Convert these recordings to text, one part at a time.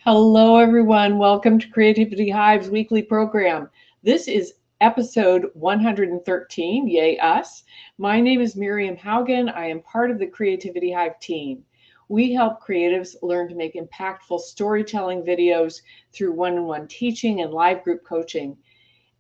Hello, everyone. Welcome to Creativity-Hive's weekly program. This is episode 113. Yay, us. My name is Miriam Haugen. I am part of the Creativity-Hive team. We help creatives learn to make impactful storytelling videos through one-on-one teaching and live group coaching.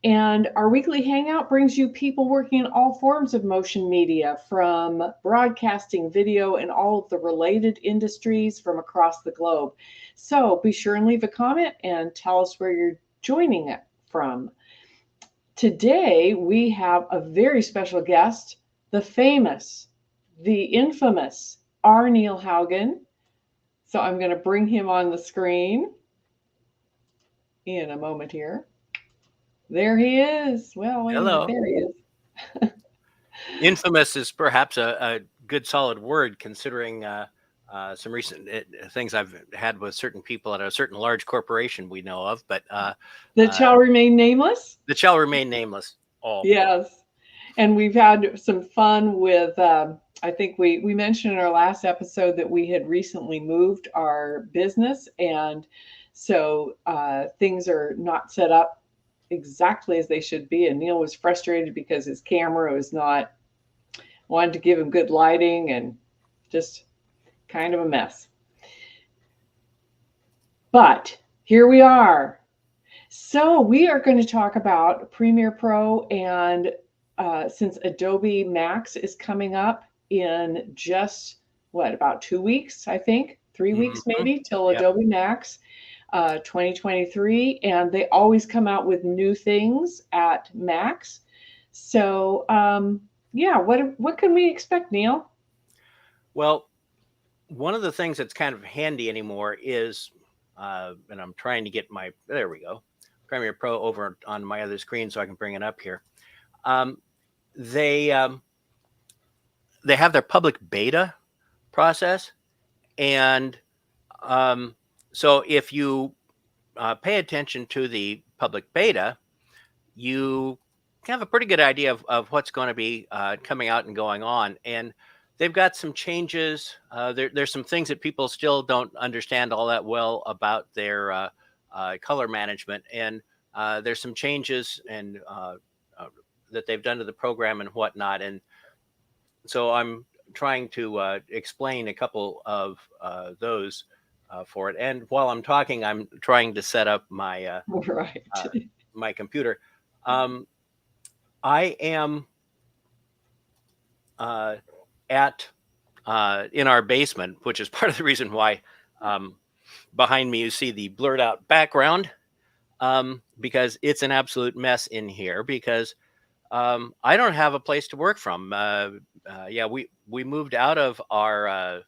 And our weekly hangout brings you people working in all forms of motion media, from broadcasting, video, and all of the related industries from across the globe. So be sure and leave a comment and tell us where you're joining it from. Today, we have a very special guest, the famous, the infamous R. Neil Haugen. So I'm going to bring him on the screen in a moment here. There he is. Well, wait a minute. Hello. There he is. Infamous is perhaps a good solid word, considering some recent things I've had with certain people at a certain large corporation we know of, but That shall remain nameless? that shall remain nameless. All. Yes. And we've had some fun with, I think we mentioned in our last episode that we had recently moved our business. And so things are not set up exactly as they should be. And Neil was frustrated because his camera was not, wanted to give him good lighting and just kind of a mess. But here we are. So we are going to talk about Premiere Pro, and since Adobe Max is coming up in just, about 2 weeks, I think, 3 weeks maybe, till Yep. Adobe Max 2023. And they always come out with new things at Max. So yeah, what can we expect, Neil? Well, one of the things that's kind of handy anymore is, and I'm trying to get there we go, Premiere Pro over on my other screen so I can bring it up here. They have their public beta process, and so if you pay attention to the public beta, you have a pretty good idea of what's going to be coming out and going on. And they've got some changes. There's some things that people still don't understand all that well about their color management. And there's some changes and that they've done to the program and whatnot. And so I'm trying to explain a couple of those for it. And while I'm talking, I'm trying to set up my Right. my computer. I am at in our basement, which is part of the reason why behind me you see the blurred out background, because it's an absolute mess in here, because I don't have a place to work from. Yeah, we moved out of our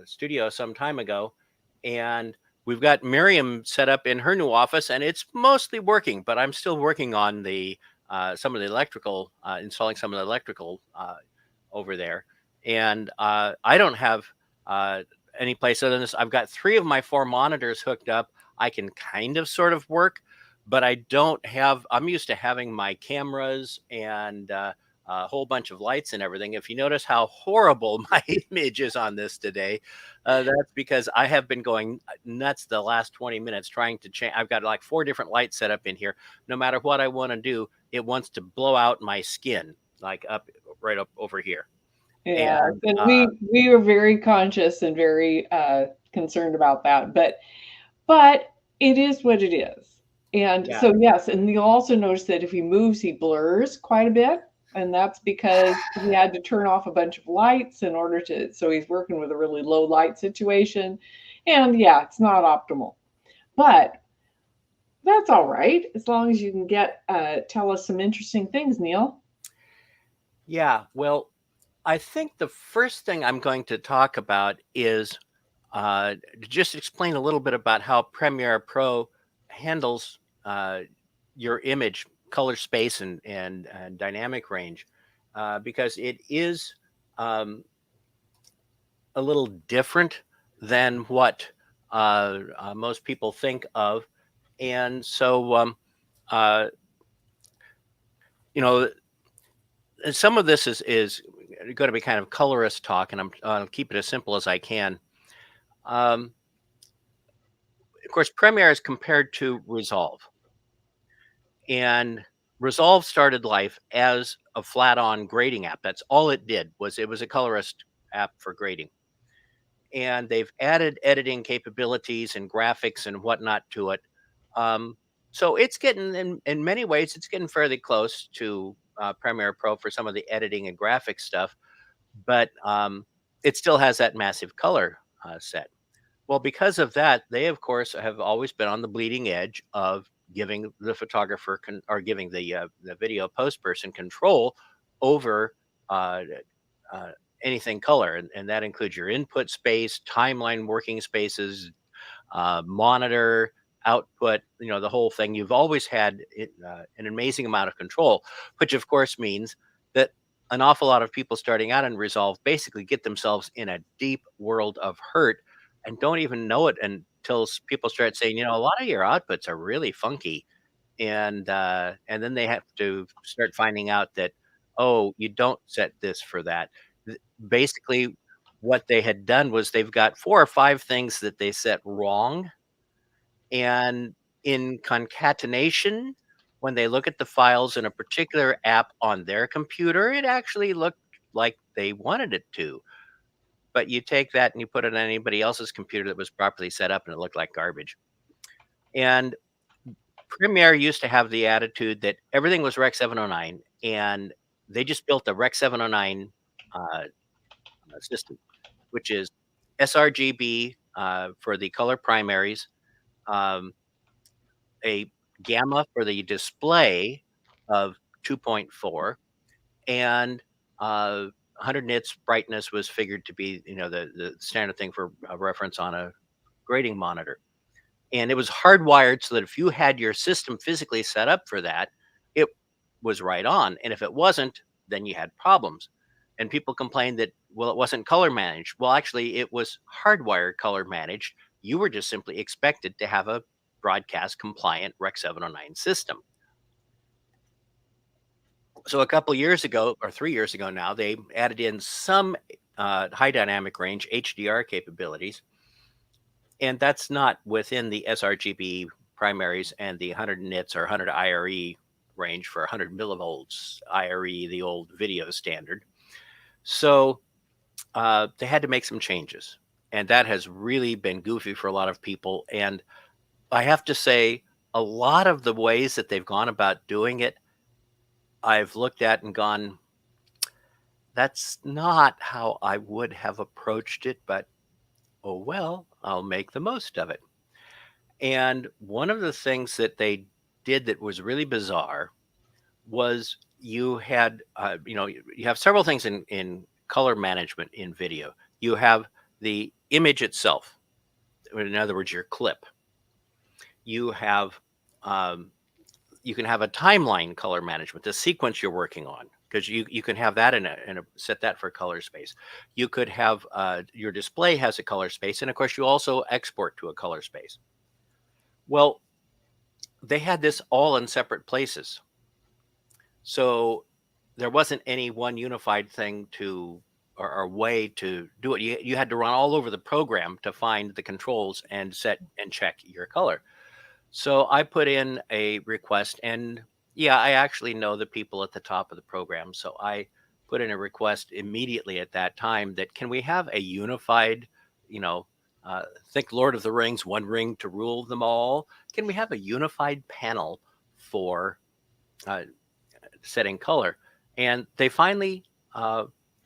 studio some time ago, and we've got Miriam set up in her new office, and it's mostly working, but I'm still working on the some of the electrical, installing some of the electrical over there. And I don't have any place other than this. I've got 3 of my 4 monitors hooked up. I can kind of sort of work, but I don't have, I'm used to having my cameras and a whole bunch of lights and everything. If you notice how horrible my image is on this today, that's because I have been going nuts the last 20 minutes trying to change. I've got like 4 different lights set up in here. No matter what I want to do, it wants to blow out my skin, like right up over here. Yeah, And and we were very conscious and very concerned about that, but it is what it is. And yeah, so yes, and you'll also notice that if he moves, he blurs quite a bit, and that's because he had to turn off a bunch of lights in order to. So he's working with a really low light situation, and yeah, it's not optimal, but that's all right as long as you can tell us some interesting things, Neil. yeah. Well, I think the first thing I'm going to talk about is just explain a little bit about how Premiere Pro handles your image color space and dynamic range, because it is a little different than what most people think of. And so, uh, you know, some of this is going to be kind of colorist talk, and I'll keep it as simple as I can. Um, of course, Premiere is compared to Resolve, and Resolve started life as a flat-on grading app. That's all it did. Was it was a colorist app for grading, and they've added editing capabilities and graphics and whatnot to it. So it's getting, in many ways, it's getting fairly close to Premiere Pro for some of the editing and graphic stuff, but it still has that massive color set. Well, because of that, they of course have always been on the bleeding edge of giving the photographer or giving the video post person control over uh, uh, anything color, and that includes your input space, timeline working spaces, monitor, output, the whole thing. You've always had an amazing amount of control, which of course means that an awful lot of people starting out in Resolve basically get themselves in a deep world of hurt and don't even know it until people start saying, a lot of your outputs are really funky. And then they have to start finding out that, oh, you don't set this for that. Basically, what they had done was they've got 4 or 5 things that they set wrong, and in concatenation, when they look at the files in a particular app on their computer, it actually looked like they wanted it to. But you take that and you put it on anybody else's computer that was properly set up, and it looked like garbage. And Premiere used to have the attitude that everything was Rec 709, and they just built a Rec 709 system, which is sRGB for the color primaries, um, a gamma for the display of 2.4, and 100 nits brightness was figured to be, the standard thing for a reference on a grading monitor. And it was hardwired so that if you had your system physically set up for that, it was right on. And if it wasn't, then you had problems. And people complained that, well, it wasn't color managed. Well, actually, it was hardwired color managed. You were just simply expected to have a broadcast compliant Rec 709 system. So a couple years ago, or 3 years ago now, they added in some high dynamic range HDR capabilities, and that's not within the sRGB primaries and the 100 nits or 100 IRE range for 100 millivolts IRE, the old video standard. So they had to make some changes, and that has really been goofy for a lot of people. And I have to say, a lot of the ways that they've gone about doing it, I've looked at and gone, that's not how I would have approached it, but oh well, I'll make the most of it. And one of the things that they did that was really bizarre was you had, you have several things in color management in video. You have the image itself, in other words, your clip. You have, you can have a timeline color management, the sequence you're working on, because you can have that in a set that for color space. You could have your display has a color space, and of course you also export to a color space. Well, they had this all in separate places, so there wasn't any one unified thing to or way to do it. You had to run all over the program to find the controls and set and check your color. So I put in a request, and yeah, I actually know the people at the top of the program. So I put in a request immediately at that time that can we have a unified, think Lord of the Rings, one ring to rule them all. Can we have a unified panel for setting color? And they finally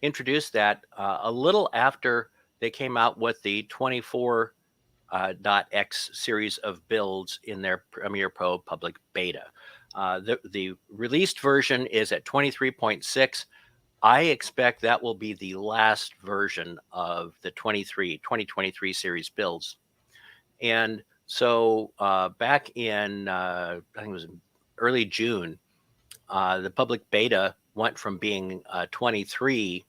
introduced that a little after they came out with the 24 .x series of builds in their Premiere Pro public beta. The released version is at 23.6. I expect that will be the last version of the 2023 series builds. And so back in, I think it was early June, the public beta went from being 23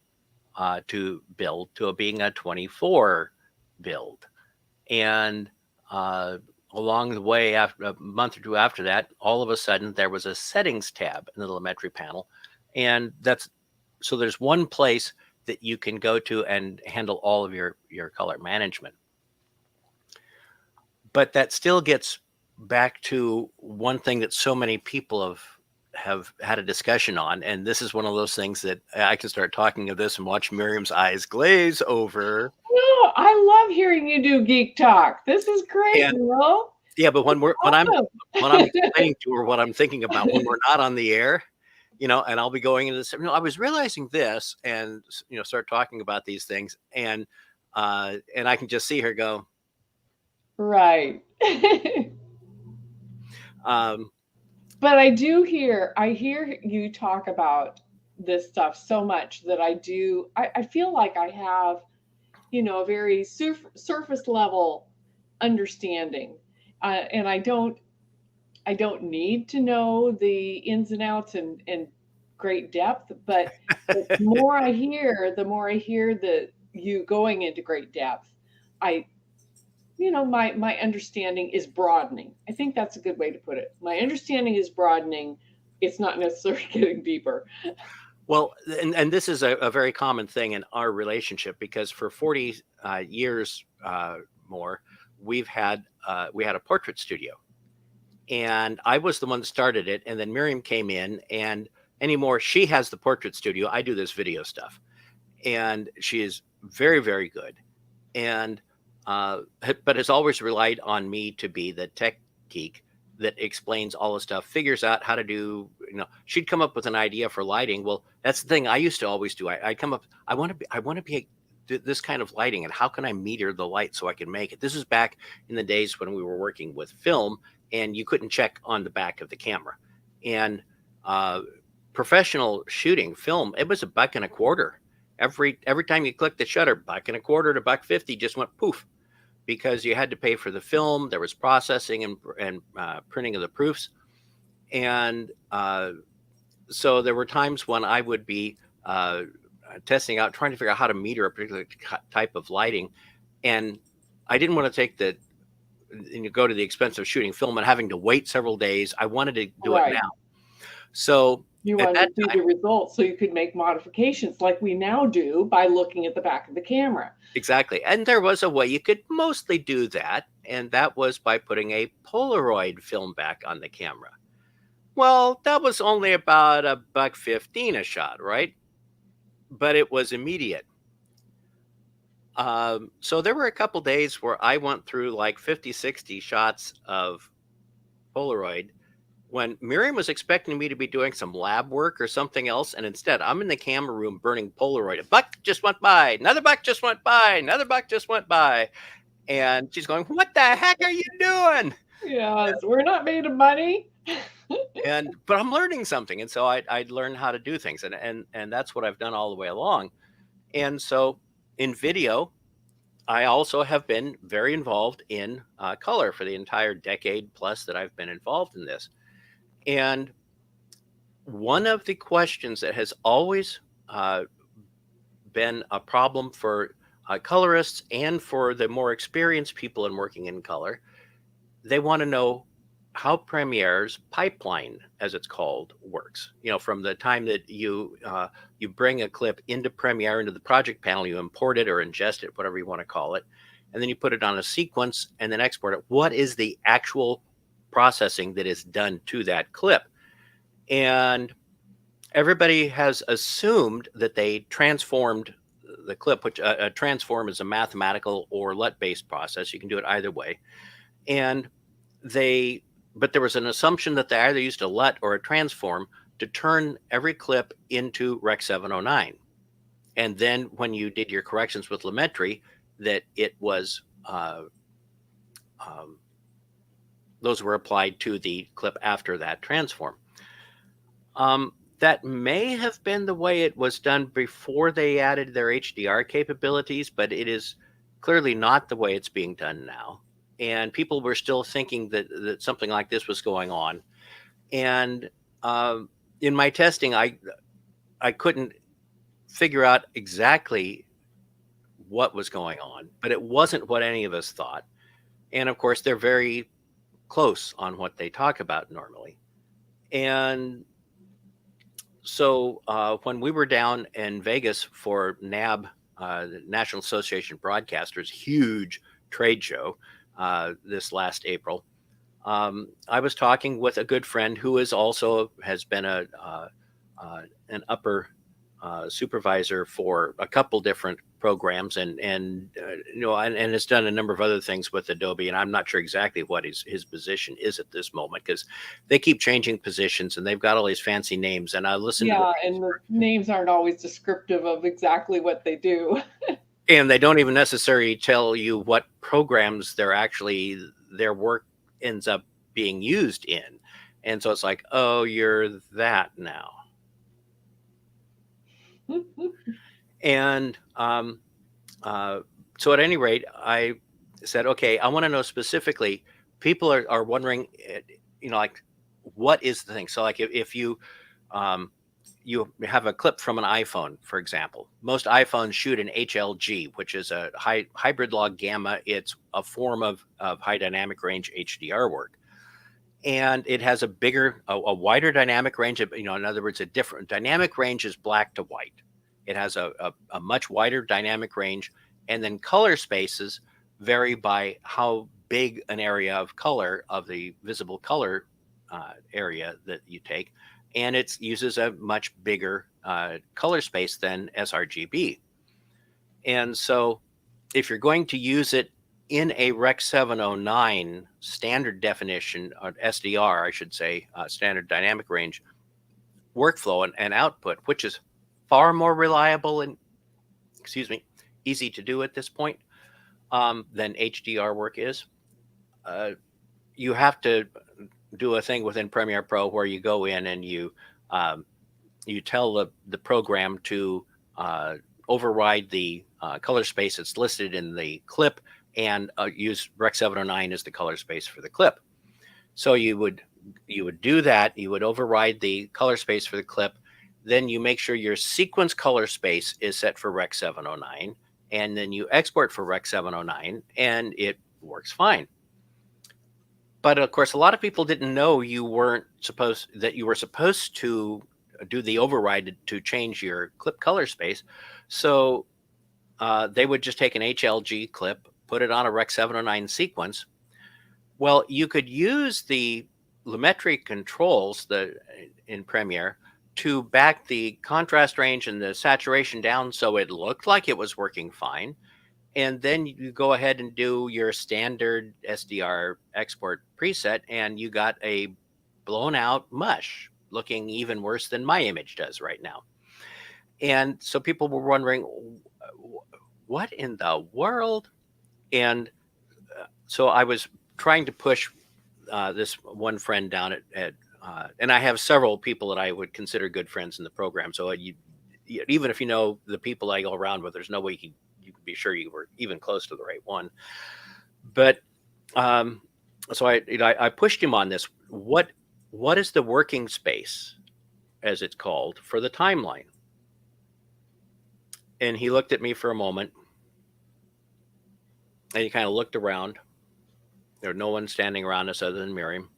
to build to being a 24 build. And along the way, after a month or two after that, all of a sudden there was a settings tab in the telemetry panel. And so there's one place that you can go to and handle all of your color management. but that still gets back to one thing that so many people have had a discussion on, and this is one of those things that I can start talking of this and watch Miriam's eyes glaze over. No, I love hearing you do geek talk. This is great, And Will. yeah, but Awesome. when I'm explaining to her what I'm thinking about when we're not on the air, and I'll be going into this. I was realizing this, and start talking about these things, and I can just see her go. Right. Um, But I hear you talk about this stuff so much that I feel like I have, a very surface level understanding. And I don't need to know the ins and outs and great depth, but the more I hear the you going into great depth, I my understanding is broadening. I think that's a good way to put it. My understanding is broadening. It's not necessarily getting deeper. well, and this is a very common thing in our relationship because for 40 years more, we had a portrait studio, and I was the one that started it, and then Miriam came in, and anymore she has the portrait studio. I do this video stuff, and she is very, very good. And but has always relied on me to be the tech geek that explains all the stuff, figures out how to do. She'd come up with an idea for lighting. Well, that's the thing I used to always do. I come up. I want to be this kind of lighting, and how can I meter the light so I can make it? This is back in the days when we were working with film, and you couldn't check on the back of the camera. And uh, professional shooting film, it was $1.25. Every time you click the shutter, $1.25 to $1.50 just went poof, because you had to pay for the film. There was processing and printing of the proofs, and so there were times when I would be testing out, trying to figure out how to meter a particular type of lighting, and I didn't want to take the and you go to the expense of shooting film and having to wait several days. I wanted to do it Right. now. So You at wanted that to see time, the results so you could make modifications like we now do by looking at the back of the camera. exactly. And there was a way you could mostly do that, and that was by putting a Polaroid film back on the camera. Well, that was only about $1.15 a shot, right? But it was immediate. So there were a couple days where I went through like 50, 60 shots of Polaroid when Miriam was expecting me to be doing some lab work or something else. And instead, I'm in the camera room burning Polaroid. A buck just went by, another buck just went by, another buck just went by. And she's going, "What the heck are you doing?" Yes, we're not made of money. But I'm learning something. And so I'd learn how to do things. And that's what I've done all the way along. And so in video, I also have been very involved in color for the entire decade plus that I've been involved in this. And one of the questions that has always uh, been a problem for colorists and for the more experienced people in working in color, they want to know how Premiere's pipeline, as it's called, works. From the time that you bring a clip into Premiere into the project panel, you import it or ingest it, whatever you want to call it, and then you put it on a sequence and then export it. What is the actual processing that is done to that clip? And everybody has assumed that they transformed the clip, which a transform is a mathematical or LUT-based process. You can do it either way. And but there was an assumption that they either used a LUT or a transform to turn every clip into Rec 709. And then when you did your corrections with Lumetri, that it was those were applied to the clip after that transform. That may have been the way it was done before they added their HDR capabilities, but it is clearly not the way it's being done now. And people were still thinking that something like this was going on. And in my testing, I couldn't figure out exactly what was going on, but it wasn't what any of us thought. And of course, they're very close on what they talk about normally. And so when we were down in Vegas for NAB, the National Association of Broadcasters, huge trade show, this last April. I was talking with a good friend who is also has been an upper supervisor for a couple different programs, and has done a number of other things with Adobe. And I'm not sure exactly what his position is at this moment, because they keep changing positions and they've got all these fancy names. And I listened to the Yeah, and the names aren't always descriptive of exactly what they do. and they don't even necessarily tell you what programs their work ends up being used in. And so it's like, oh, you're that now. And uh, so at any rate, I said, okay, I want to know specifically. People are wondering, like, what is the thing? So like if um, you have a clip from an iPhone, for example. Most iPhones shoot in HLG, which is a hybrid log gamma. It's a form of high dynamic range HDR work. And it has a wider dynamic range. In other words, a different dynamic range is black to white. It has a much wider dynamic range. And then color spaces vary by how big an area of color, of the visible color area that you take. And it uses a much bigger color space than sRGB. And so if you're going to use it in a Rec 709 standard definition, or SDR, I should say, standard dynamic range workflow and output, which is far more reliable and, excuse me, easy to do at this point than HDR work is, you have to do a thing within Premiere Pro where you go in and um, you tell the program to override the color space that's listed in the clip and use Rec 709 as the color space for the clip. So you would do that. You would override the color space for the clip. Then you make sure your sequence color space is set for Rec 709, and then you export for Rec 709, and it works fine. But of course, a lot of people didn't know you were supposed to do the override to change your clip color space. So they would just take an HLG clip, put it on a Rec 709 sequence. Well, you could use the lumetri controls in Premiere to back the contrast range and the saturation down so it looked like it was working fine. And then you go ahead and do your standard SDR export preset, and you got a blown out mush looking even worse than my image does right now. And so people were wondering, what in the world? And so I was trying to push this one friend down and I have several people that I would consider good friends in the program. So even if you know the people I go around with, there's no way you could be sure you were even close to the right one. But so I pushed him on this. What is the working space, as it's called, for the timeline? And he looked at me for a moment, and he kind of looked around. There was no one standing around us other than Miriam.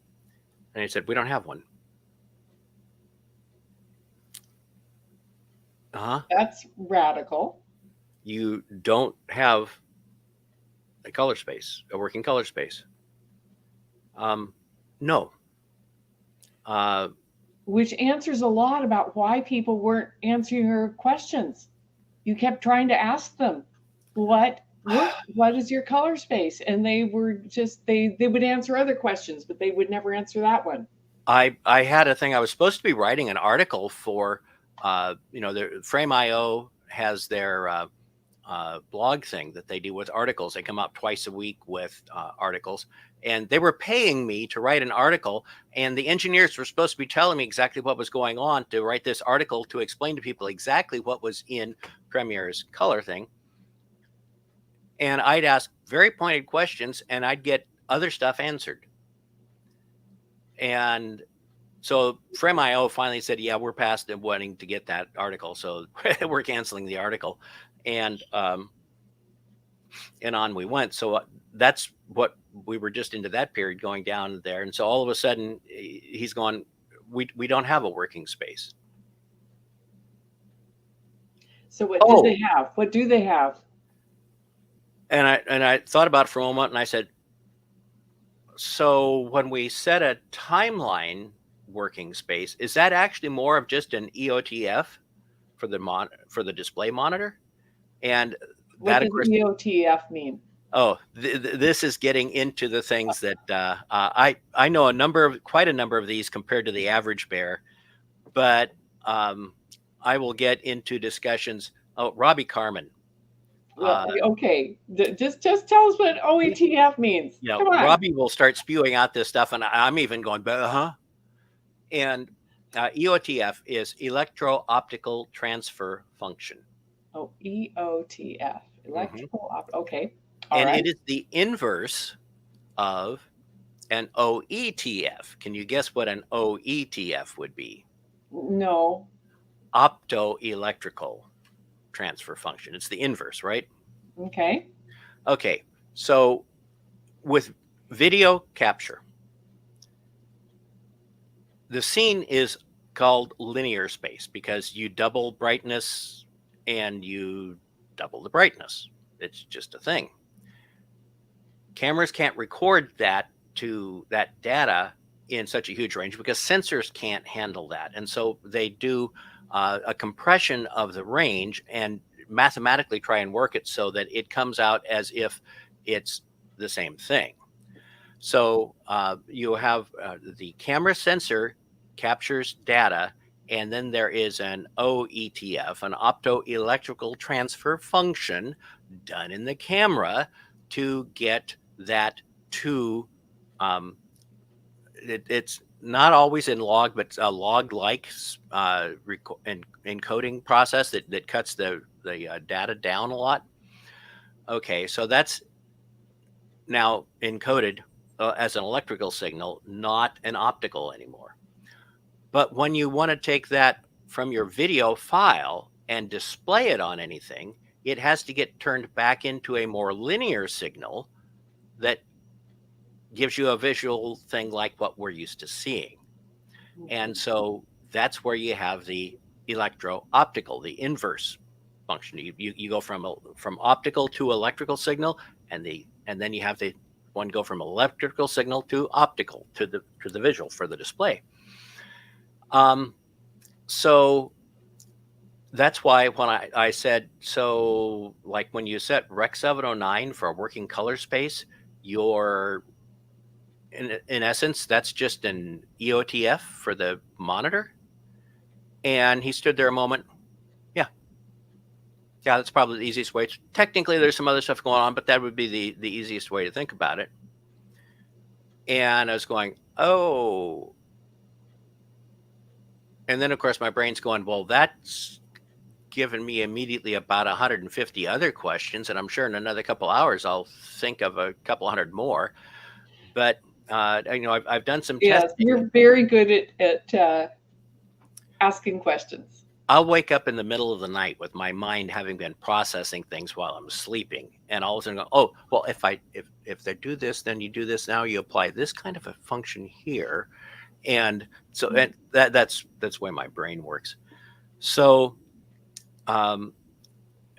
And he said, "We don't have one." Uh-huh. That's radical. You don't have a color space, a working color space. No. Which answers a lot about why people weren't answering your questions. You kept trying to ask them, what is your color space? And they were just they would answer other questions, but they would never answer that one. I had a thing. I was supposed to be writing an article for, the Frame.io has their blog thing that they do with articles. They come out twice a week with articles, and they were paying me to write an article. And the engineers were supposed to be telling me exactly what was going on to write this article to explain to people exactly what was in Premiere's color thing. And I'd ask very pointed questions, and I'd get other stuff answered. And so Frame.io finally said, "Yeah, we're past wanting to get that article, so we're canceling the article." And on we went. So that's what we were just into that period going down there. And so all of a sudden, he's gone, we don't have a working space. So what do they have? What do they have? And I thought about it for a moment, and I said, So when we set a timeline working space, is that actually more of just an EOTF for the display monitor? And What that, of does course, EOTF mean? oh, this is getting into the things that I know quite a number of these compared to the average bear, but um, I will get into discussions. Oh, Robbie Carmen. Well, Uh, okay, just tell us what OETF means. Come on. Robbie will start spewing out this stuff, and I'm even going, huh? And EOTF is electro optical transfer function. Oh, EOTF, Hmm. electrical op. Okay, all And right. it is the inverse of an OETF. Can you guess what an OETF would be? No. Optoelectrical transfer function. It's the inverse, right? Okay. Okay. So with video capture, the scene is called linear space because you double brightness and you double the brightness. It's just a thing. Cameras can't record that data in such a huge range because sensors can't handle that. And so they do a compression of the range and mathematically try and work it so that it comes out as if it's the same thing. So you have the camera sensor captures data, and then there is an OETF, an optoelectrical transfer function done in the camera to get that to it's not always in log, but a log-like encoding process that cuts the data down a lot. Okay, so that's now encoded as an electrical signal, not an optical anymore. But when you want to take that from your video file and display it on anything, it has to get turned back into a more linear signal that gives you a visual thing like what we're used to seeing. And so that's where you have the electro optical, the inverse function. You go from optical to electrical signal, and then you have the one go from electrical signal to optical to the visual for the display. So that's why when I said, so like when you set Rec 709 for a working color space, you're in essence, that's just an EOTF for the monitor. And he stood there a moment. Yeah, yeah, that's probably the easiest way. Technically, there's some other stuff going on, but that would be the easiest way to think about it. And I was going, oh. And then, of course, my brain's going, well, that's given me immediately about 150 other questions. And I'm sure in another couple hours, I'll think of a couple hundred more. But, I've done some Yes, testing. you're very good at asking questions. I'll wake up in the middle of the night with my mind having been processing things while I'm sleeping, and all of a sudden go, oh, well, if they do this, then you do this. Now you apply this kind of a function here, and so and that's the way my brain works. So, um,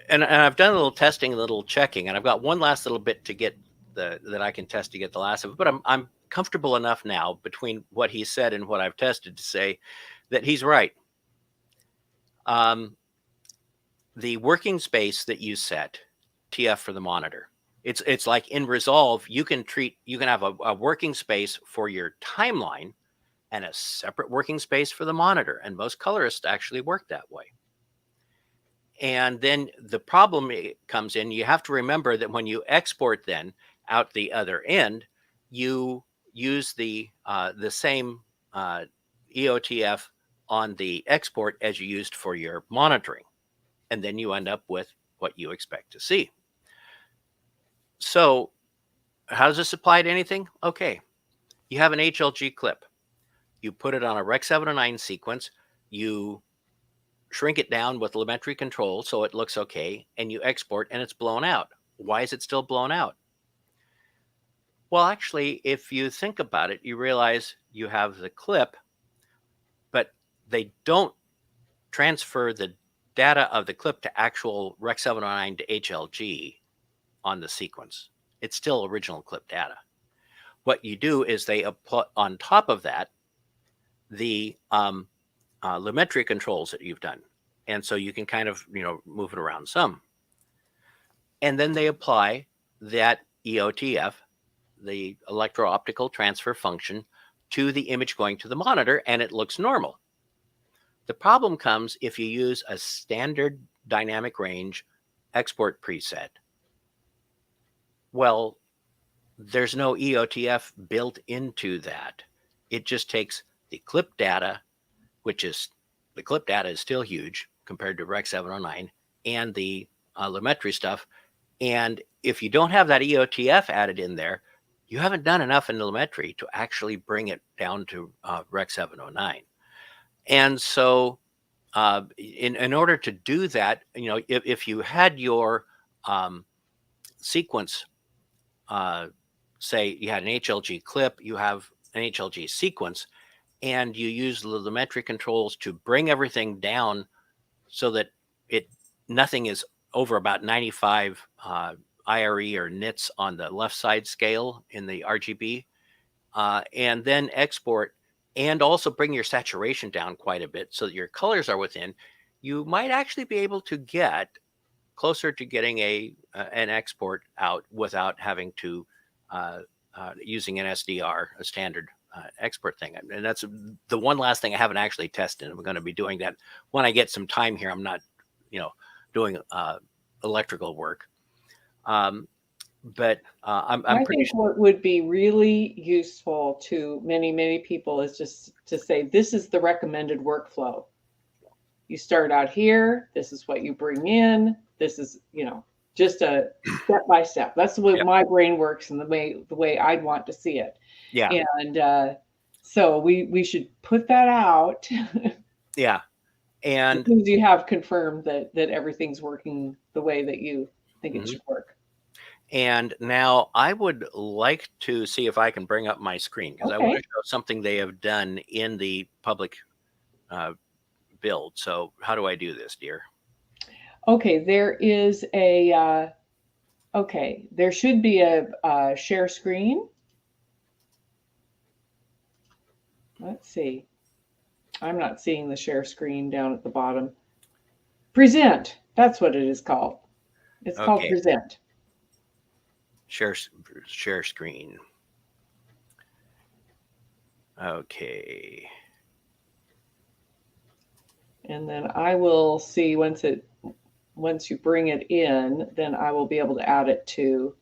and I've done a little testing, a little checking, and I've got one last little bit to get that I can test to get the last of it. But I'm comfortable enough now between what he said and what I've tested to say that he's right. Um, the working space that you set TF for the monitor. It's like in Resolve, you can have a working space for your timeline and a separate working space for the monitor. And most colorists actually work that way. And then the problem comes in, you have to remember that when you export then out the other end, you use the same EOTF on the export as you used for your monitoring. And then you end up with what you expect to see. So how does this apply to anything? Okay, you have an HLG clip. You put it on a Rec 709 sequence. You shrink it down with telemetry control so it looks okay, and you export and it's blown out. Why is it still blown out? Well, actually, if you think about it, you realize you have the clip, but they don't transfer the data of the clip to actual Rec 709 to HLG on the sequence. It's still original clip data. what you do is they put on top of that the lumetri controls that you've done. And so you can kind of, move it around some. And then they apply that EOTF, the electro-optical transfer function, to the image going to the monitor, and it looks normal. The problem comes if you use a standard dynamic range export preset. Well, there's no EOTF built into that. It just takes the clip data, the clip data is still huge compared to Rec 709, and the lumetri stuff. And if you don't have that EOTF added in there, you haven't done enough in lumetri to actually bring it down to Rec 709. And so in order to do that, if you had your sequence, say you had an HLG clip, you have an HLG sequence, and you use the lumetri controls to bring everything down so that nothing is over about 95 IRE or nits on the left side scale in the RGB, and then export and also bring your saturation down quite a bit so that your colors are within, you might actually be able to get closer to getting an export out without having to using an SDR, a standard export thing. And that's the one last thing I haven't actually tested. I'm going to be doing that when I get some time here. I'm not, doing electrical work. But I'm pretty sure what would be really useful to many, many people is just to say, this is the recommended workflow. You start out here. This is what you bring in. This is, just a step by step. That's the way my brain works and the way I'd want to see it. Yeah. And so we should put that out. Yeah. And as soon as you have confirmed that everything's working the way that you think it should work. And now I would like to see if I can bring up my screen because I want to show something they have done in the public build. So how do I do this, dear? Okay, there is there should be a share screen. Let's see. I'm not seeing the share screen down at the bottom. Present. That's what it is called. It's called present. Share screen. Okay. And then I will see once you bring it in, then I will be able to add it to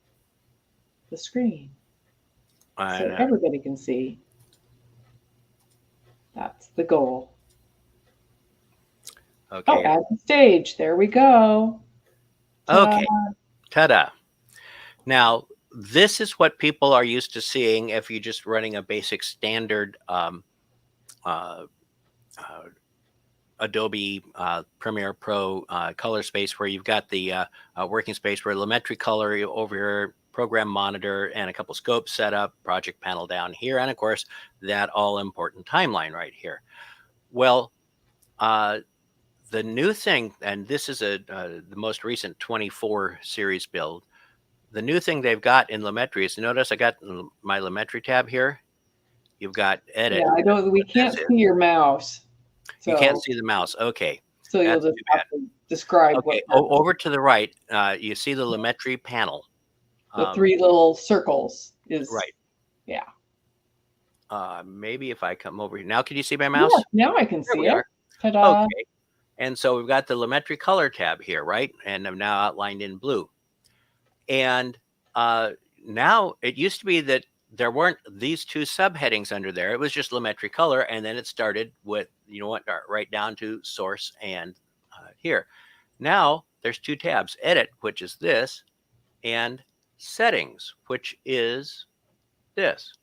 the screen. So everybody can see. That's the goal. Okay. Oh, add the stage. There we go. Ta-da. Okay. Ta-da. Now, this is what people are used to seeing if you're just running a basic standard Adobe Premiere Pro color space where you've got the working space where lumetri color over here, program monitor, and a couple scopes set up, project panel down here, and of course, that all important timeline right here. Well, the new thing, and this is the most recent 24 series build, the new thing they've got in lumetri is, notice I got my lumetri tab here. You've got edit. Yeah, I know we can't see your mouse. So, you can't see the mouse. Okay. So you'll just have to describe. Okay. Over to the right, you see the lumetri panel. The three little circles is right. Yeah. Maybe if I come over here now, can you see my mouse? Yeah, now I can see it. Ta-da. Okay. And so we've got the lumetri color tab here, right? And I'm now outlined in blue. And now it used to be that there weren't these two subheadings under there. It was just lumetri color, and then it started with, right down to source and here. Now there's two tabs: edit, which is this, and settings, which is this.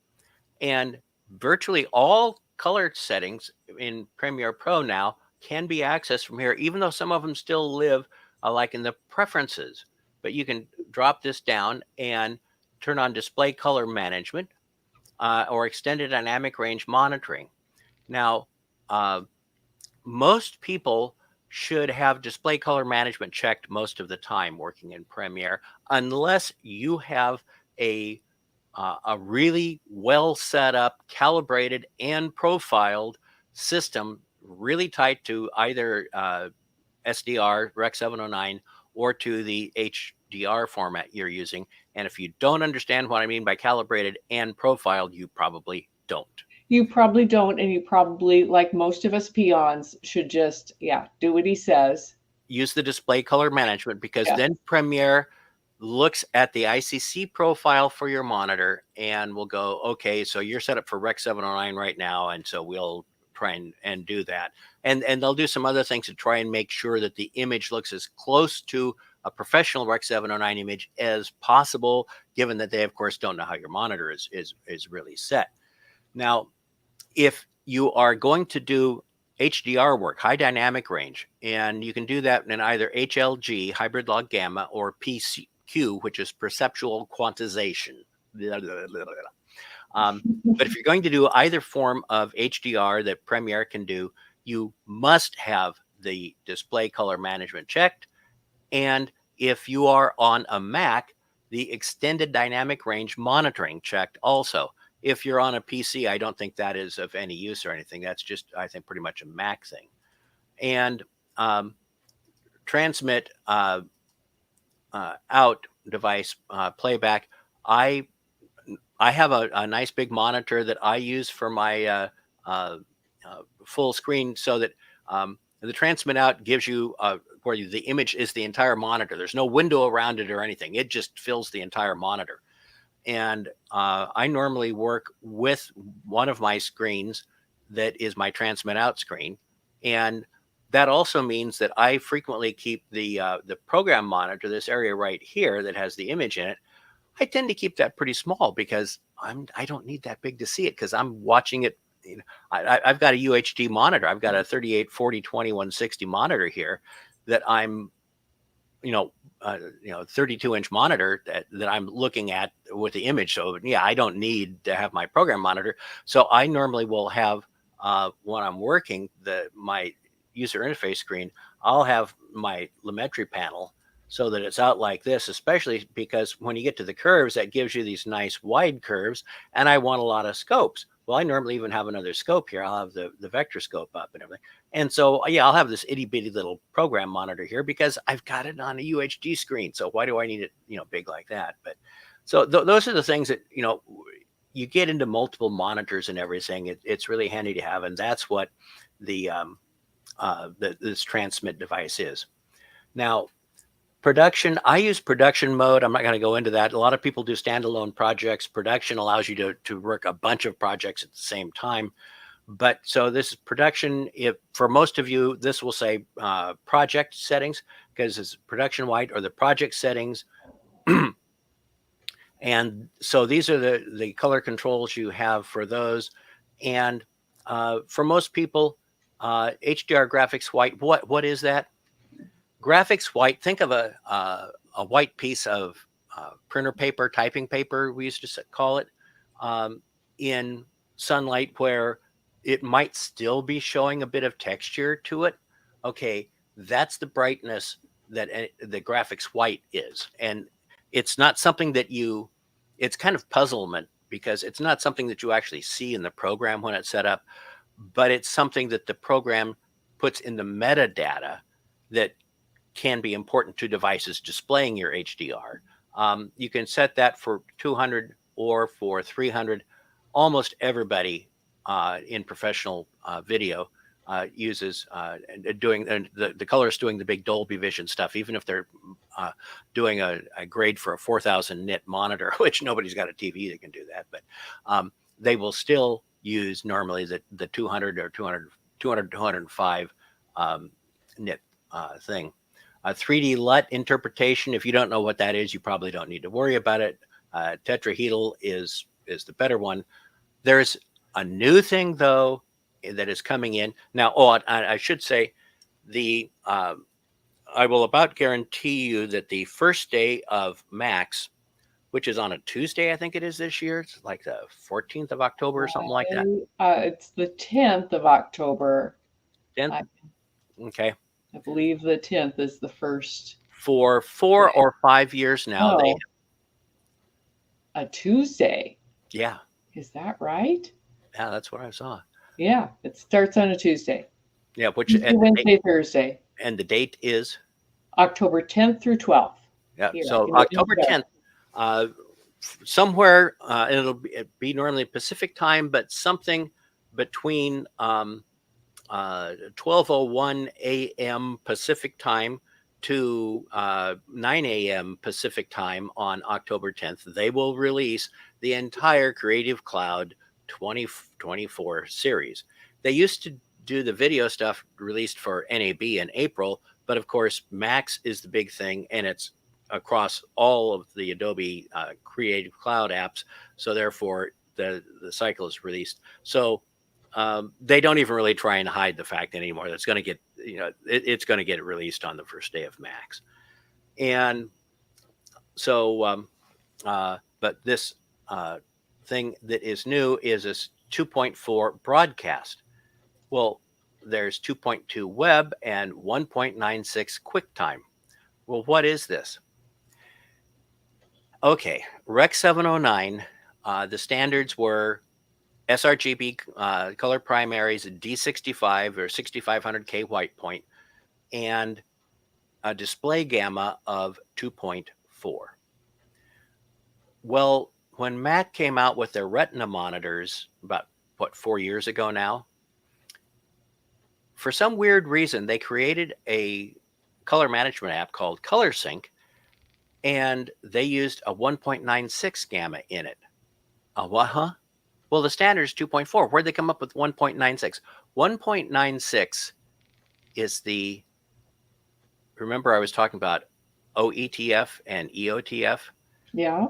And virtually all color settings in Premiere Pro now can be accessed from here, even though some of them still live like in the preferences. But you can drop this down and turn on display color management or extended dynamic range monitoring. Now, most people should have display color management checked most of the time working in Premiere, unless you have a a really well set up, calibrated, and profiled system, really tight to either SDR, Rec 709, or to the HDR format you're using. And if you don't understand what I mean by calibrated and profiled, you probably don't. You probably don't, and you probably, like most of us peons, should just, yeah, do what he says. Use the display color management, because Yeah. then Premiere looks at the ICC profile for your monitor and will go, okay, so you're set up for Rec 709 right now, and so we'll try and do that. And they'll do some other things to try and make sure that the image looks as close to a professional Rec 709 image as possible, given that they, of course, don't know how your monitor is really set. Now, if you are going to do HDR work, high dynamic range, and you can do that in either HLG, hybrid log gamma, or PQ, which is perceptual quantization. But if you're going to do either form of HDR that Premiere can do, you must have the display color management checked. And if you are on a Mac, the extended dynamic range monitoring checked also. If you're on a PC, I don't think that is of any use or anything. That's just, I think, pretty much a Mac thing. And transmit out device playback. I have a nice big monitor that I use for my full screen, so that the transmit out gives you where the image is the entire monitor. There's no window around it or anything. It just fills the entire monitor. And I normally work with one of my screens that is my transmit out screen. And that also means that I frequently keep the program monitor, this area right here that has the image in it, I tend to keep that pretty small, because I don't need that big to see it, because I'm watching it. You know, I've got a UHD monitor. I've got a 3840/2160 monitor here that I'm, 32-inch monitor that I'm looking at with the image. So yeah, I don't need to have my program monitor. So I normally will have when I'm working my user interface screen, I'll have my Lumetri panel so that it's out like this, especially because when you get to the curves, that gives you these nice wide curves, and I want a lot of scopes. Well, I normally even have another scope here. I'll have the vector scope up and everything. And so, yeah, I'll have this itty bitty little program monitor here because I've got it on a UHD screen. So why do I need it, big like that? But so those are the things that, you get into multiple monitors and everything. It's really handy to have. And that's what this transmit device is. Now, production, I use production mode. I'm not going to go into that. A lot of people do standalone projects. Production allows you to work a bunch of projects at the same time. But so this is production. If for most of you, this will say project settings, because it's production white or the project settings. And so these are the color controls you have for those. And for most people, HDR graphics white, what is that? Graphics white, think of a white piece of printer paper, typing paper, we used to call it, in sunlight where it might still be showing a bit of texture to it. Okay, that's the brightness that the graphics white is. And it's not something that it's kind of puzzlement, because it's not something that you actually see in the program when it's set up, but it's something that the program puts in the metadata that can be important to devices displaying your HDR. You can set that for 200 or for 300. Almost everybody in professional video uses doing the colorists doing the big Dolby Vision stuff, even if they're doing a grade for a 4,000 nit monitor, which nobody's got a TV that can do that, but they will still use normally the 200 or 205 nit thing. 3D LUT interpretation, if you don't know what that is, you probably don't need to worry about it. Tetrahedral is the better one. There's a new thing, though, that is coming in. Now, I should say, I will about guarantee you that the first day of Max, which is on a Tuesday, I think it is this year, it's like the 14th of October or something like that. It's the 10th of October. 10th? I, Okay. I believe the 10th is the first. For 4 or 5 years now, Oh. a Tuesday. Yeah. Is that right? Yeah, that's what I saw. Yeah, it starts on a Tuesday. Yeah, which Tuesday, Wednesday, Thursday, and the date is October 10th through 12th. yeah. Here, I So can note it October down. 10th, somewhere it'd be normally Pacific time, but something between 12:01 a.m. Pacific time to 9 a.m. Pacific time on October 10th. They will release the entire Creative Cloud 2024 series. They used to do the video stuff released for NAB in April, but of course, Max is the big thing, and it's across all of the Adobe Creative Cloud apps. So therefore, the cycle is released. So they don't even really try and hide the fact anymore. That's going to get, it's going to get released on the first day of Max. And so, but this thing that is new is this 2.4 broadcast. Well, there's 2.2 web and 1.96 QuickTime. Well, what is this? Okay, Rec 709, the standards were sRGB color primaries, D65 or 6500K white point, and a display gamma of 2.4. Well, when Mac came out with their Retina monitors about, 4 years ago now, for some weird reason, they created a color management app called Color Sync, and they used a 1.96 gamma in it. What, huh? Well, the standard is 2.4. Where'd they come up with 1.96? 1.96 is the, remember I was talking about OETF and EOTF? Yeah.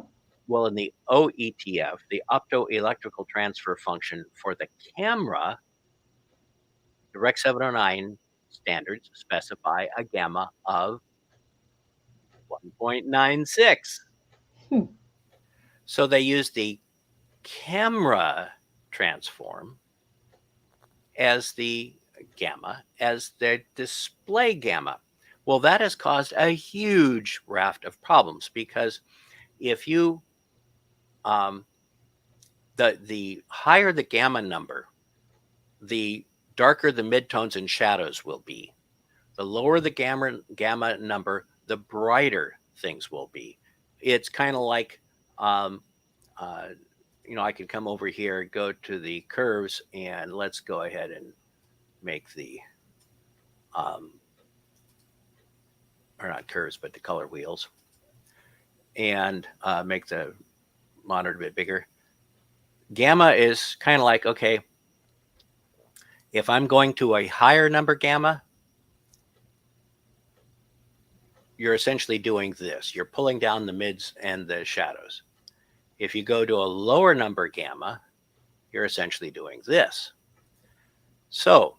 Well, in the OETF, the optoelectrical transfer function for the camera, the Rec 709 standards specify a gamma of 1.96. Hmm. So they use the camera transform as the gamma, as their display gamma. Well, that has caused a huge raft of problems because if you the higher the gamma number, the darker the midtones and shadows will be. The lower the gamma number, the brighter things will be. It's kind of like, um, uh, I could come over here, go to the curves, and let's go ahead and make the, or not curves, but the color wheels, and make the monitor a bit bigger. Gamma is kind of like, okay, if I'm going to a higher number gamma, you're essentially doing this. You're pulling down the mids and the shadows. If you go to a lower number gamma, you're essentially doing this. So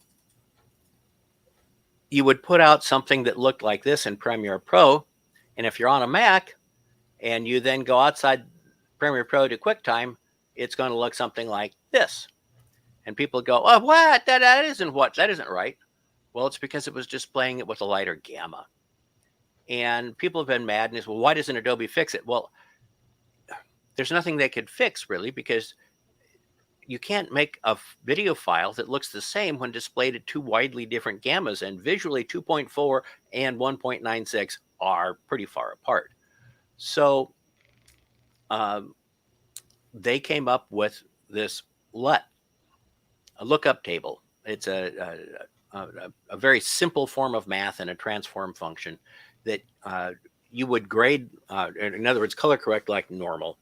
you would put out something that looked like this in Premiere Pro. And if you're on a Mac and you then go outside Premiere Pro to QuickTime, it's going to look something like this. And people go, oh, what? That isn't right. Well, it's because it was displaying it with a lighter gamma. And people have been mad and say, well, why doesn't Adobe fix it? Well, there's nothing they could fix really, because you can't make a video file that looks the same when displayed at two widely different gammas, and visually 2.4 and 1.96 are pretty far apart. So they came up with this LUT, a lookup table. It's a very simple form of math and a transform function that you would grade, in other words, color correct like normal.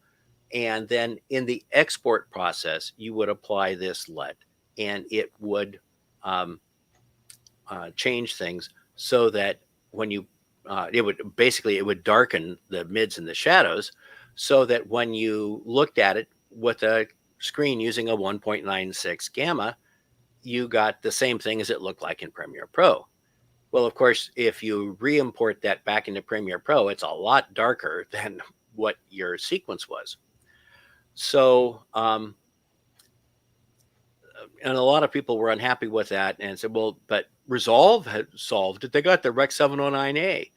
And then in the export process, you would apply this LUT, and it would change things so that when you, it would darken the mids and the shadows, so that when you looked at it with a screen using a 1.96 gamma, you got the same thing as it looked like in Premiere Pro. Well, of course, if you re-import that back into Premiere Pro, it's a lot darker than what your sequence was. So, and a lot of people were unhappy with that and said, well, but Resolve had solved it. They got the Rec 709A.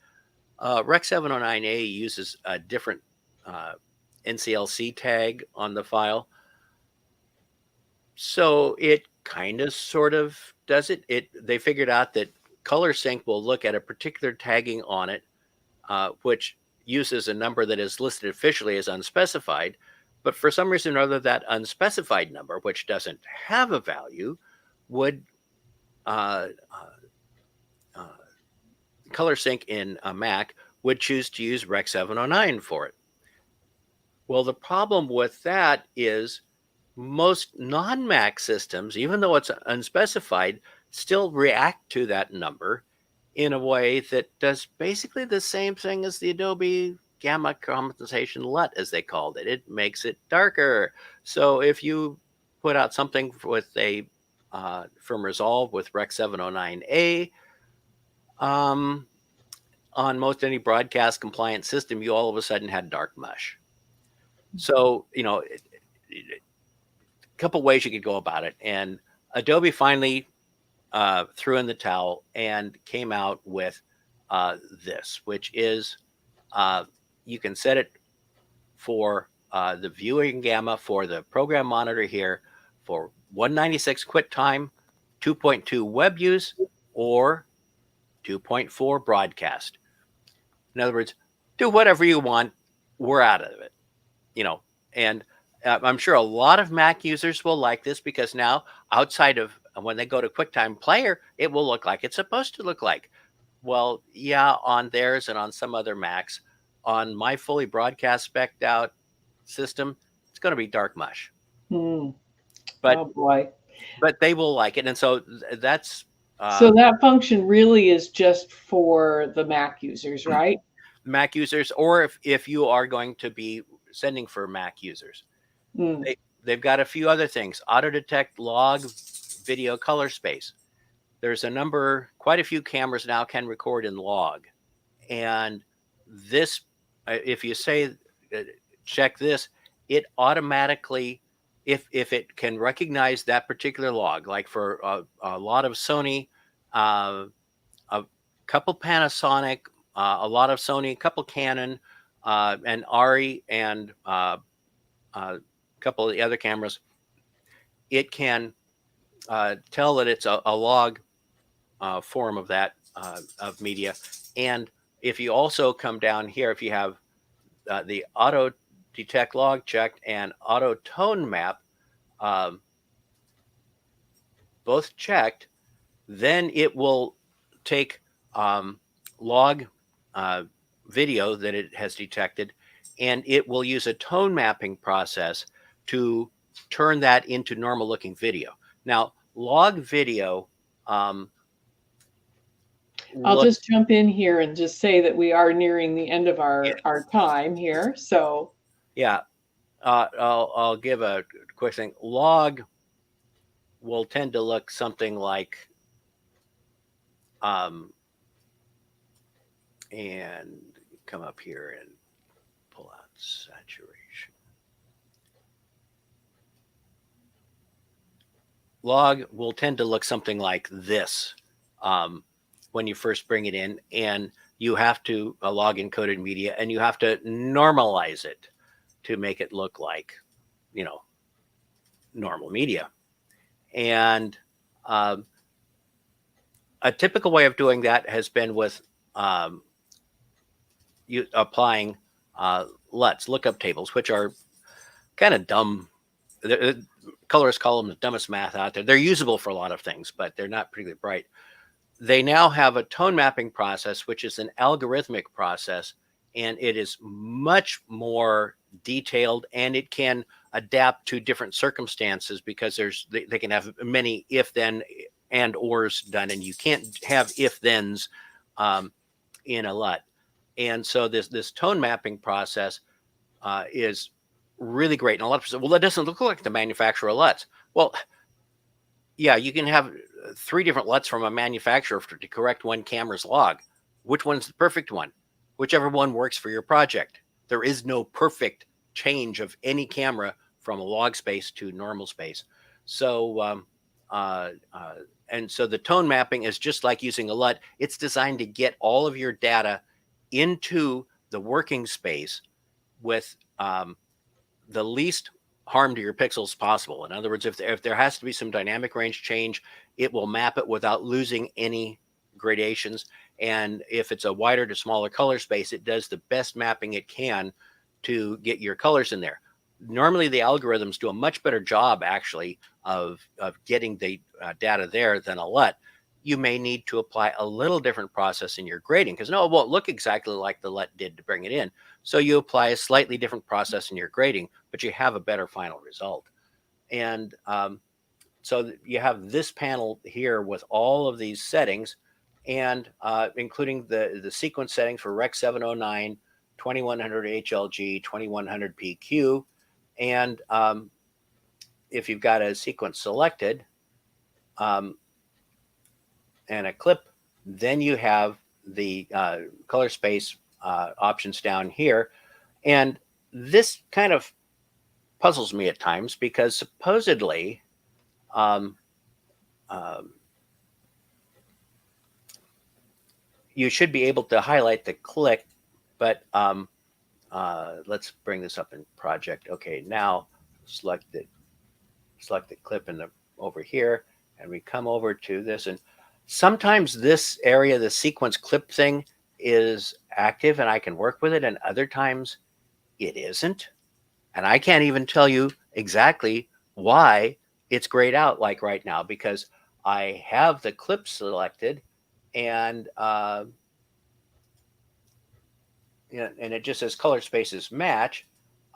Rec 709A uses a different NCLC tag on the file. So it kind of sort of does it. They figured out that color sync will look at a particular tagging on it, which uses a number that is listed officially as unspecified. But for some reason or other, that unspecified number, which doesn't have a value, would uh, uh, color sync in a Mac would choose to use Rec 709 for it. Well, the problem with that is most non-Mac systems, even though it's unspecified, still react to that number in a way that does basically the same thing as the Adobe gamma compensation LUT, as they called it. It makes it darker. So if you put out something with a from Resolve with Rec 709A, on most any broadcast compliant system, you all of a sudden had dark mush. So, a couple ways you could go about it. And Adobe finally threw in the towel and came out with this, which is you can set it for the viewing gamma for the program monitor here for 196 QuickTime, 2.2 web use, or 2.4 broadcast. In other words, do whatever you want. We're out of it, and I'm sure a lot of Mac users will like this because now outside of when they go to QuickTime Player, it will look like it's supposed to look like. Well, yeah, on theirs and on some other Macs. On my fully broadcast spec'd out system, it's going to be dark mush. Hmm. But Oh boy. but they will like it, and so that's So that function really is just for the Mac users, right? Mac users, or if you are going to be sending for Mac users. Mm. They've got a few other things. Auto detect log video color space. There's quite a few cameras now can record in log. And this, if you say, check this, it automatically, if it can recognize that particular log, like for a lot of Sony, a couple Panasonic, a lot of Sony, a couple Canon, and Ari, and a couple of the other cameras, it can tell that it's a log form of that of media. And if you also come down here, if you have the auto detect log checked and auto tone map um, both checked, then it will take log video that it has detected, and it will use a tone mapping process to turn that into normal looking video. Now, log video I'll looks, just jump in here and just say that we are nearing the end of yeah, our time here. So yeah. I'll give a quick thing. Log will tend to look something like, and come up here and pull out saturation. Log will tend to look something like this when you first bring it in, and you have to log encoded media, and you have to normalize it to make it look like, normal media. And a typical way of doing that has been with you applying LUTs, lookup tables, which are kind of dumb. Colorists call them the dumbest math out there. They're usable for a lot of things, but they're not particularly bright. They now have a tone mapping process, which is an algorithmic process, and it is much more detailed, and it can adapt to different circumstances because they can have many if then and ors done, and you can't have if thens in a LUT. And so this tone mapping process is really great. And a lot of people say, well, that doesn't look like the manufacturer LUTs. Well, yeah, you can have 3 different LUTs from a manufacturer to correct one camera's log. Which one's the perfect one? Whichever one works for your project. There is no perfect change of any camera from a log space to normal space. So, and so the tone mapping is just like using a LUT. It's designed to get all of your data into the working space with the least harm to your pixels possible. In other words, if there has to be some dynamic range change, it will map it without losing any gradations. And if it's a wider to smaller color space, it does the best mapping it can to get your colors in there. Normally, the algorithms do a much better job, actually, of getting the data there than a LUT. You may need to apply a little different process in your grading, because no, it won't look exactly like the LUT did to bring it in. So you apply a slightly different process in your grading, but you have a better final result. And so you have this panel here with all of these settings, and including the sequence settings for Rec 709, 2100 HLG, 2100 PQ. And if you've got a sequence selected and a clip, then you have the color space options down here. And this kind of puzzles me at times, because supposedly um, you should be able to highlight the click, but let's bring this up in project. Okay, now select the clip in the over here, and we come over to this, and sometimes this area, the sequence clip thing, is active and I can work with it, and other times it isn't. And I can't even tell you exactly why it's grayed out like right now, because I have the clip selected, and and it just says color spaces match.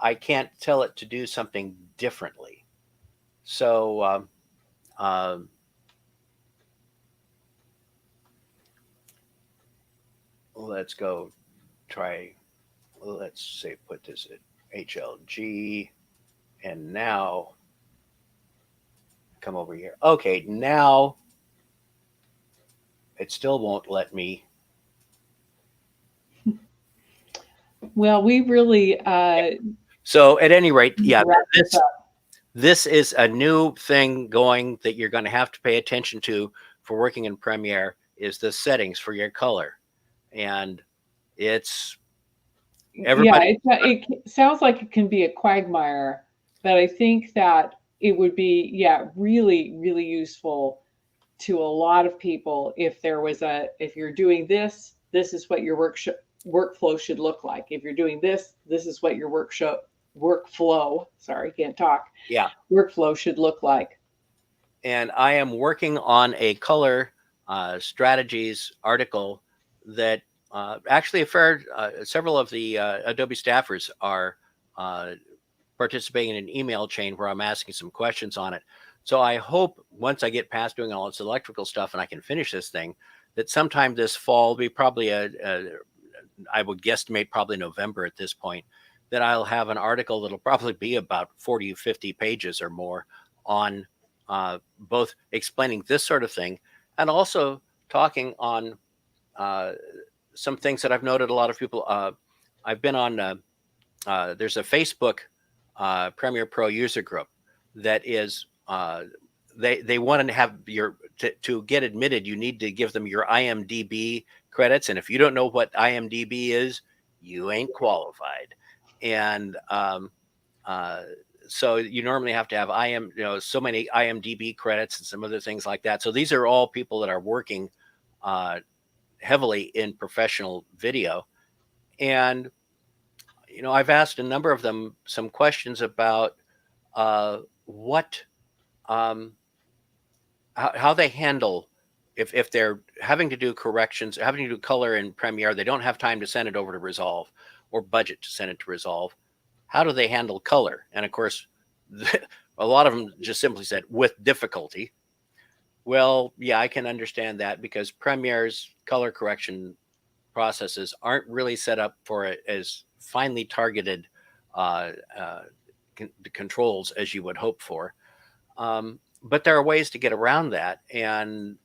I can't tell it to do something differently. So let's go try, let's say put this at HLG, and now come over here. Okay, now it still won't let me. Well, we really So at any rate, yeah, wrap this up. this is a new thing going that you're going to have to pay attention to for working in Premiere, is the settings for your color. And it's everybody. Yeah, it sounds like it can be a quagmire, but I think that it would be, yeah, really, really useful to a lot of people if there was if you're doing this, this is what your workflow should look like. If you're doing this, this is what your workflow, sorry, can't talk. Yeah. Workflow should look like. And I am working on a color strategies article that actually several of the Adobe staffers are participating in an email chain where I'm asking some questions on it. So I hope once I get past doing all this electrical stuff and I can finish this thing, that sometime this fall, be probably I would guesstimate probably November at this point, that I'll have an article that'll probably be about 40, 50 pages or more on both explaining this sort of thing, and also talking on some things that I've noted a lot of people. I've been on, there's a Facebook Premiere Pro user group that is, they want to have to get admitted, you need to give them your IMDb credits. And if you don't know what IMDb is, you ain't qualified. And so you normally have to have so many IMDb credits and some other things like that. So these are all people that are working heavily in professional video. And, I've asked a number of them some questions about what, how they handle if they're having to do corrections, having to do color in Premiere, they don't have time to send it over to Resolve or budget to send it to Resolve. How do they handle color? And of course, a lot of them just simply said, with difficulty. Well, yeah, I can understand that, because Premiere's color correction processes aren't really set up for it as finely targeted controls as you would hope for. But there are ways to get around that, and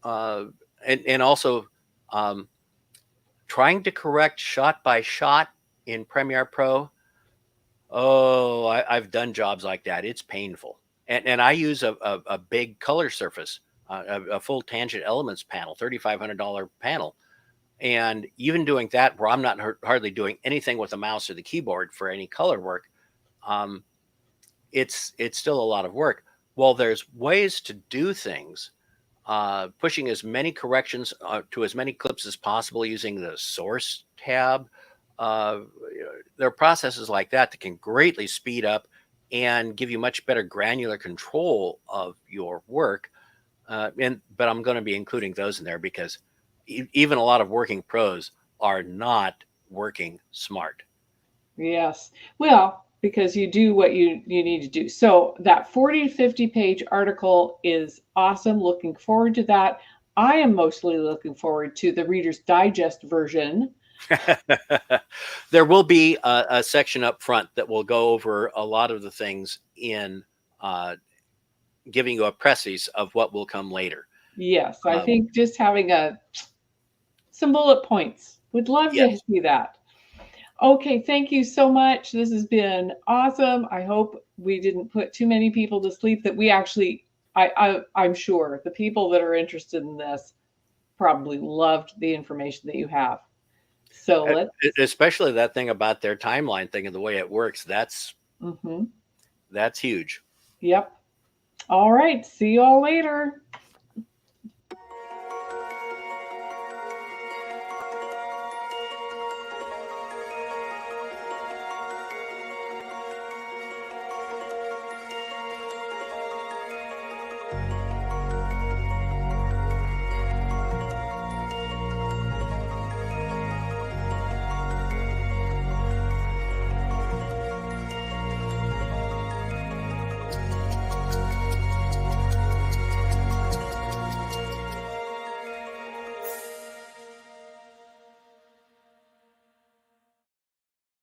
also trying to correct shot by shot in Premiere Pro. Oh, I've done jobs like that. It's painful. And I use a big color surface, a full tangent elements panel, $3,500 panel. And even doing that, where I'm not hardly doing anything with the mouse or the keyboard for any color work, um, it's still a lot of work. Well, there's ways to do things, pushing as many corrections to as many clips as possible using the source tab. Uh, there are processes like that that can greatly speed up and give you much better granular control of your work. But I'm going to be including those in there because even a lot of working pros are not working smart. Yes. Well, because you do what you need to do. So that 40 to 50 page article is awesome. Looking forward to that. I am mostly looking forward to the Reader's Digest version. There will be a section up front that will go over a lot of the things in uh, giving you a preface of what will come later. Yes, I Um, think just having some bullet points. Would love to yes. see that. Okay, thank you so much. This has been awesome. I hope we didn't put too many people to sleep. That we actually, I'm sure the people that are interested in this probably loved the information that you have. So let's. Especially that thing about their timeline thing and the way it works. Mhm. That's huge. Yep. All right. See you all later.